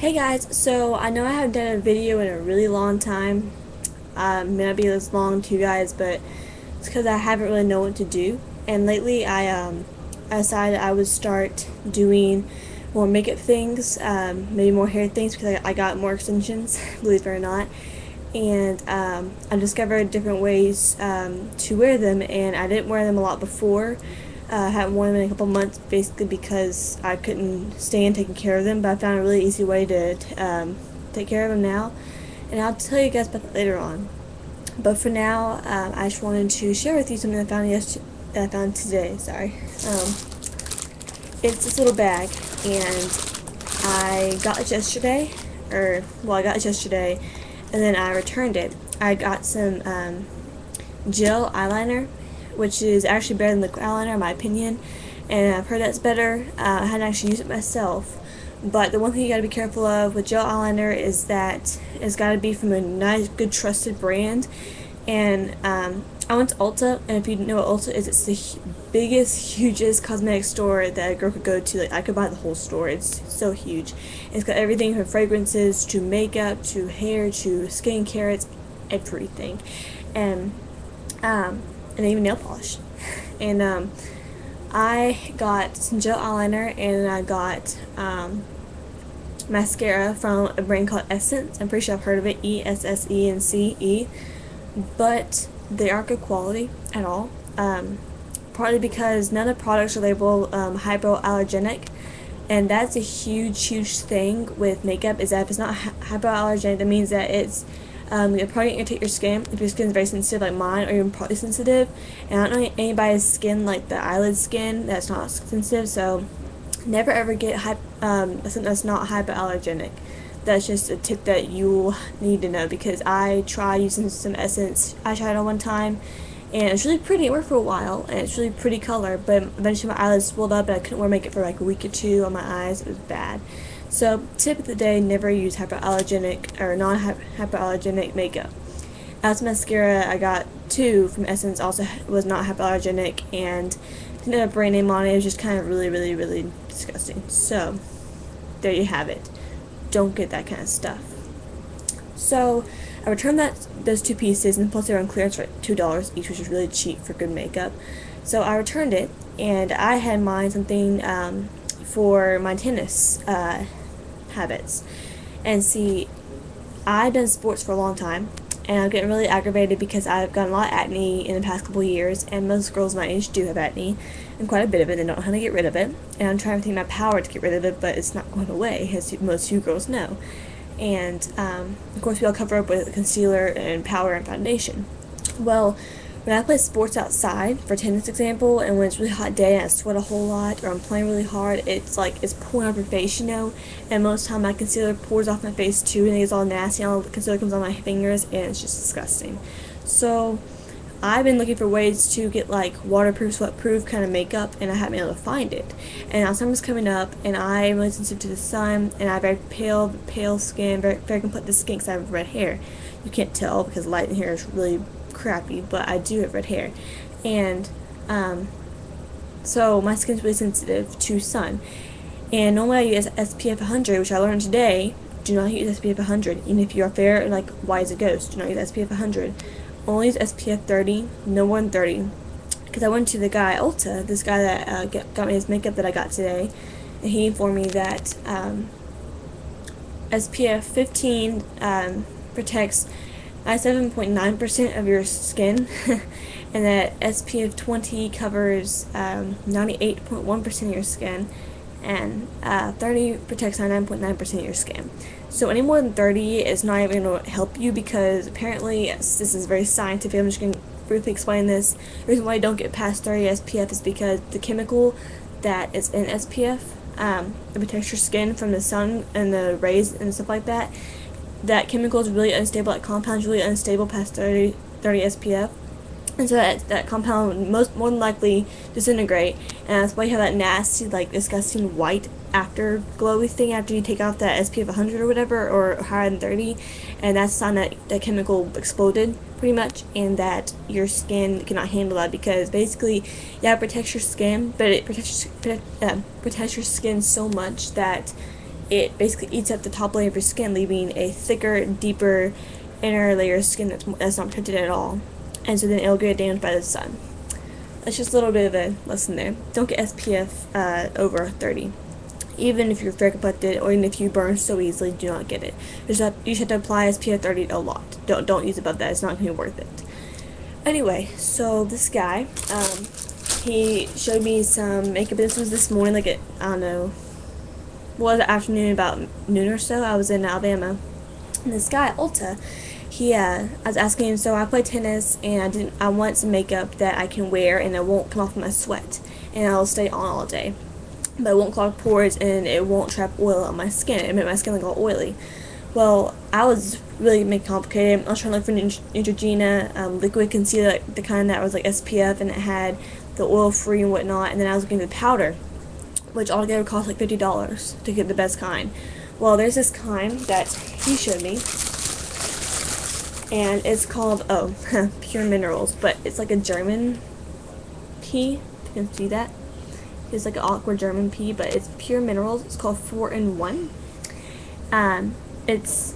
Hey guys, so I know I haven't done a video in a really long time. May not be as long to you guys, but it's because I haven't really known what to do. And lately I decided I would start doing more makeup things, maybe more hair things because I got more extensions, believe it or not. And I discovered different ways to wear them, and I didn't wear them a lot before. I haven't worn them in a couple months basically because I couldn't stand taking care of them, but I found a really easy way to take care of them now, and I'll tell you guys about that later on. But for now, I just wanted to share with you something I found today. Sorry, it's this little bag, and I got it yesterday, I got it yesterday, and then I returned it. I got some gel eyeliner, which is actually better than liquid eyeliner in my opinion, and I've heard that's better. I hadn't actually used it myself, but the one thing you gotta be careful of with gel eyeliner is that it's gotta be from a nice, good, trusted brand. And I went to Ulta, and if you know what Ulta is, it's the biggest, hugest cosmetic store that a girl could go to. Like, I could buy the whole store. It's so huge. It's got everything from fragrances to makeup to hair to skincare. It's everything, and even nail polish. And I got some gel eyeliner, and I got mascara from a brand called Essence. I'm pretty sure I've heard of it, ESSENCE, but they aren't good quality at all. Partly because none of the products are labeled hypoallergenic, and that's a huge thing with makeup, is that if it's not hypoallergenic, that means that it's probably gonna irritate your skin if your skin is very sensitive like mine, or even probably sensitive. And I don't know anybody's skin like the eyelid skin that's not sensitive, so never ever get something that's not hypoallergenic. That's just a tip that you need to know, because I tried using some Essence eyeshadow one time, and it's really pretty. It worked for a while, and it's really pretty color, but eventually my eyelids swelled up and I couldn't wear makeup for like a week or two on my eyes. It was bad. So tip of the day, never use hypoallergenic or non-hypoallergenic makeup. As mascara, I got two from Essence, also was not hypoallergenic, and didn't have a brand name on it. It was just kind of really disgusting. So there you have it. Don't get that kind of stuff. So I returned those two pieces, and plus they were on clearance for $2 each, which was really cheap for good makeup. So I returned it, and I had in mind something for my tennis habits. And see, I've done sports for a long time, and I'm getting really aggravated because I've gotten a lot of acne in the past couple of years, and most girls my age do have acne, and quite a bit of it. They don't know how to get rid of it, and I'm trying everything in my power to get rid of it, but it's not going away, as most you girls know. And of course we all cover up with concealer and powder and foundation. Well, when I play sports outside, for tennis example, and when it's a really hot day and I sweat a whole lot, or I'm playing really hard, it's like it's pulling off your face, you know, and most of the time my concealer pours off my face too, and it gets all nasty, and all the concealer comes on my fingers, and it's just disgusting. So I've been looking for ways to get like waterproof, sweatproof kind of makeup, and I haven't been able to find it. And now summer's coming up, and I'm really sensitive to the sun, and I have very pale skin, very complex skin because I have red hair. You can't tell because light in here is really crappy, but I do have red hair, and so my skin's really sensitive to sun. And normally I use SPF 100, which I learned today. Do not use SPF 100, even if you are fair and like white as a ghost. Do not use SPF 100. Only use SPF 30, no more than 30. Because I went to the guy at Ulta, this guy that got me his makeup that I got today, and he informed me that SPF 15 protects 97.9% of your skin, and that SPF 20 covers 98.1% of your skin, and 30 protects 99.9% of your skin. So any more than 30 is not even going to help you, because apparently, this is very scientific. I'm just going to briefly explain this. The reason why I don't get past 30 SPF is because the chemical that is in SPF, it protects your skin from the sun and the rays and stuff like that. That chemical is really unstable. That compound is really unstable past 30 SPF, and so that compound would more than likely disintegrate, and that's why you have that nasty, like, disgusting white afterglowy thing after you take off that SPF 100 or whatever, or higher than 30, and that's a sign that that chemical exploded pretty much, and that your skin cannot handle that, because basically, yeah, it protects your skin, but it protects your skin so much that it basically eats up the top layer of your skin, leaving a thicker, deeper inner layer of skin that's not protected at all, and so then it'll get damaged by the sun. That's just a little bit of a lesson there. Don't get SPF over 30. Even if you're fair complected or even if you burn so easily, do not get it. You should have to apply SPF 30 a lot. Don't use above that. It's not going to be worth it. Anyway, so this guy, he showed me some makeup. This was this morning, like at, I don't know, what was the afternoon, about noon or so. I was in Alabama, and this guy at Ulta, I was asking him, so I play tennis and I want some makeup that I can wear and it won't come off in my sweat and I'll stay on all day, but it won't clog pores and it won't trap oil on my skin. It made my skin look all oily. Well, I was really making it complicated. I was trying to look for Neutrogena liquid concealer, like the kind that was like SPF and it had the oil free and whatnot, and then I was looking at the powder, which altogether cost like $50 to get the best kind. Well, there's this kind that he showed me, and it's called, purminerals, but it's like a German P, if you can see that. It's like an awkward German P, but it's purminerals. It's called 4-in-1. It's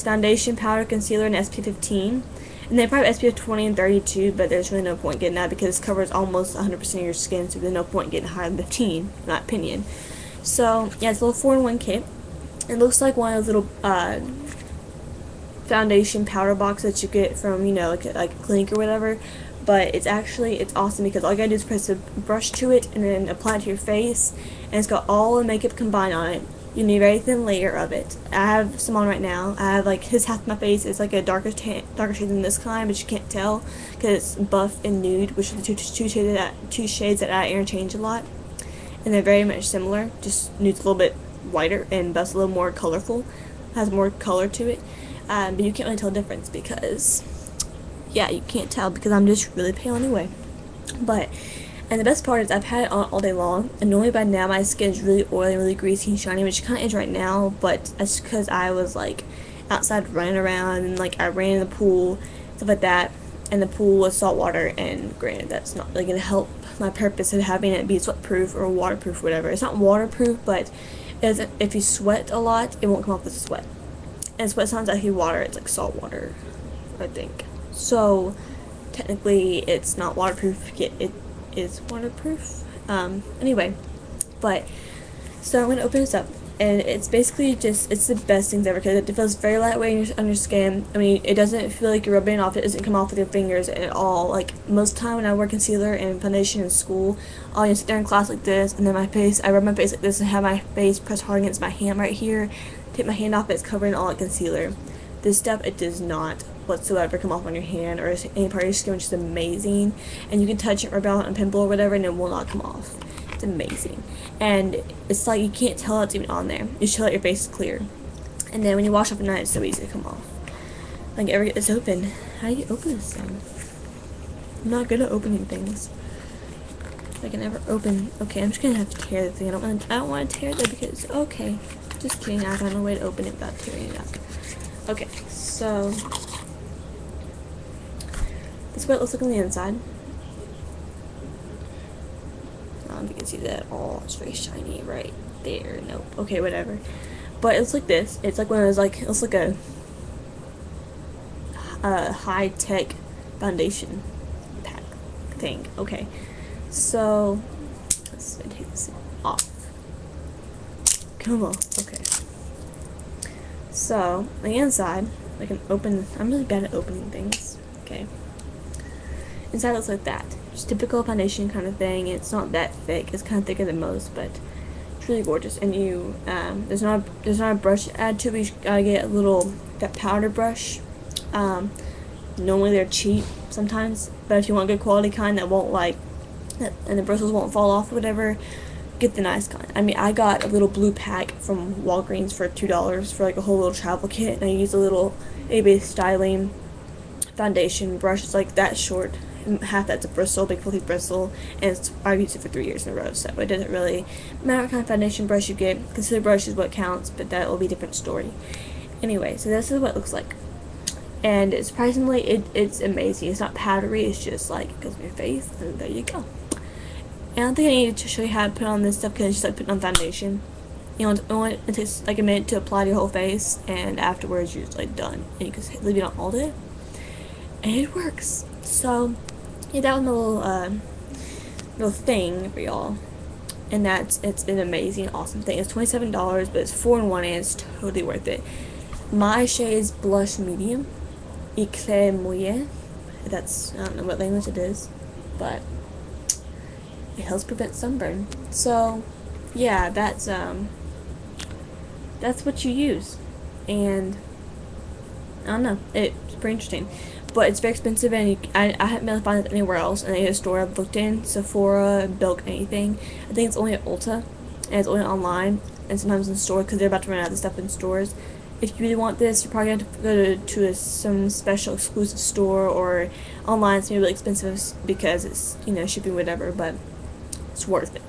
foundation, powder, concealer, and SPF 15. And they probably SPF 20 and 32, but there's really no point getting that because it covers almost 100% of your skin, so there's no point getting higher than 15, in my opinion. So, yeah, it's a little 4-in-1 kit. It looks like one of those little, foundation powder box that you get from, you know, like a clinic or whatever, but it's awesome because all you gotta do is press a brush to it and then apply it to your face, and it's got all the makeup combined on it. You need a very thin layer of it. I have some on right now. I have like his half of my face is like a darker shade than this kind, but you can't tell because it's buff and nude, which are the two shades that I interchange a lot, and they're very much similar. Just nude's a little bit whiter and buff's a little more colorful, has more color to it. But you can't really tell the difference because, yeah, you can't tell because I'm just really pale anyway. And the best part is I've had it on all day long, and normally by now my skin is really oily, really greasy and shiny, which it kind of is right now, but that's because I was like outside running around and like I ran in the pool, stuff like that, and the pool was salt water, and granted that's not really going to help my purpose of having it be sweat proof or waterproof or whatever. It's not waterproof, but if you sweat a lot, it won't come off with sweat. And sweat sounds like water, it's like salt water, I think. So, technically, it's not waterproof, yet it is waterproof. Anyway, so I'm going to open this up, and it's basically just, it's the best things ever, because it feels very lightweight on your skin. I mean, it doesn't feel like you're rubbing it off, it doesn't come off with your fingers at all. Like, most of the time when I wear concealer and foundation in school, I'll just sit there in class like this, and then I rub my face like this and have my face pressed hard against my hand right here. Take my hand off, it's covering all that concealer. This stuff, it does not whatsoever come off on your hand or any part of your skin, which is amazing. And you can touch it, rub it on a pimple or whatever, and it will not come off. It's amazing. And it's like you can't tell it's even on there. You should let your face is clear. And then when you wash off at night, it's so easy to come off. Like, ever get this open? How do you open this thing? I'm not good at opening things. I can never open. Okay, I'm just gonna have to tear the thing. I don't want to tear it because, okay. Just kidding, I found a way to open it without tearing it up. Okay, so this is what it looks like on the inside. I don't know if you can see that at all. It's very shiny right there. Nope. Okay, whatever. But it's like this. It's like one of those, like, it's like a high-tech foundation pack thing. Okay, so let's take this off. Come on. Okay. So, on the inside, I can open. I'm really bad at opening things. Okay. Inside looks like that. Just typical foundation kind of thing. It's not that thick. It's kind of thicker than most, but it's really gorgeous. And you, there's not a brush to add to it. You gotta get that powder brush. Normally they're cheap sometimes, but if you want a good quality kind that won't and the bristles won't fall off or whatever, get the nice kind. I mean, I got a little blue pack from Walgreens for $2 for like a whole little travel kit, and I used a little A-base styling foundation brush. It's like that short, half that's a bristle, big fluffy bristle, and I've used it for 3 years in a row, so it doesn't really matter what kind of foundation brush you get. Concealer brush is what counts, but that will be a different story. Anyway, so this is what it looks like, and surprisingly, it's amazing. It's not powdery, it's just like it goes on your face, and there you go. And I don't think I need to show you how to put on this stuff because it's just like putting on foundation. You know, it takes like a minute to apply to your whole face, and afterwards you're just like done, and you can leave it on all day, and it works. So yeah, that was my little thing for y'all, and it's an amazing, awesome thing. It's $27, but it's 4-in-1, and it's totally worth it. My shade is blush medium, Eclair Mouillé. That's, I don't know what language it is, but it helps prevent sunburn. So yeah, that's what you use, and I don't know, it's pretty interesting, but it's very expensive, and I haven't been able to find it anywhere else in any store I've looked in, Sephora, Belk, anything. I think it's only at Ulta, and it's only online, and sometimes in store, because they're about to run out of stuff in stores. If you really want this, you're probably going to have to go to some special exclusive store, or online it's maybe really expensive because it's, you know, shipping, whatever, but it's worth it.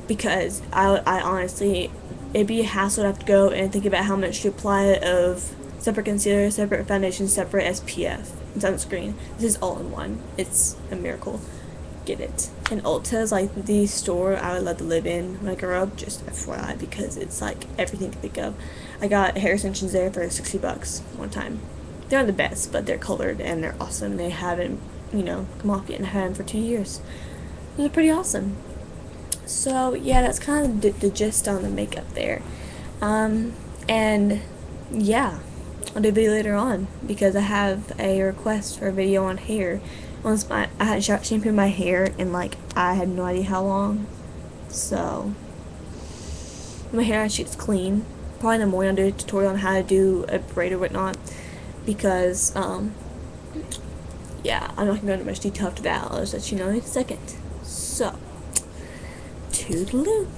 Because I honestly, it'd be a hassle to have to go and think about how much to apply of separate concealer, separate foundation, separate SPF, and sunscreen. This is all in one. It's a miracle. Get it. And Ulta is like the store I would love to live in when I grow up, just FYI, because it's like everything to think of. I got hair extensions there for $60 one time. They're not the best, but they're colored and they're awesome. They haven't, you know, come off yet, and I had them for 2 years. They're pretty awesome. So yeah, that's kind of the gist on the makeup there. And yeah, I'll do a video later on because I have a request for a video on hair. Once I hadn't shampooed my hair in like, I had no idea how long. So my hair actually is clean. Probably in the morning I'll do a tutorial on how to do a braid or whatnot, because yeah, I'm not gonna go into much detail after that. I'll just let you know in a second. So toodaloo.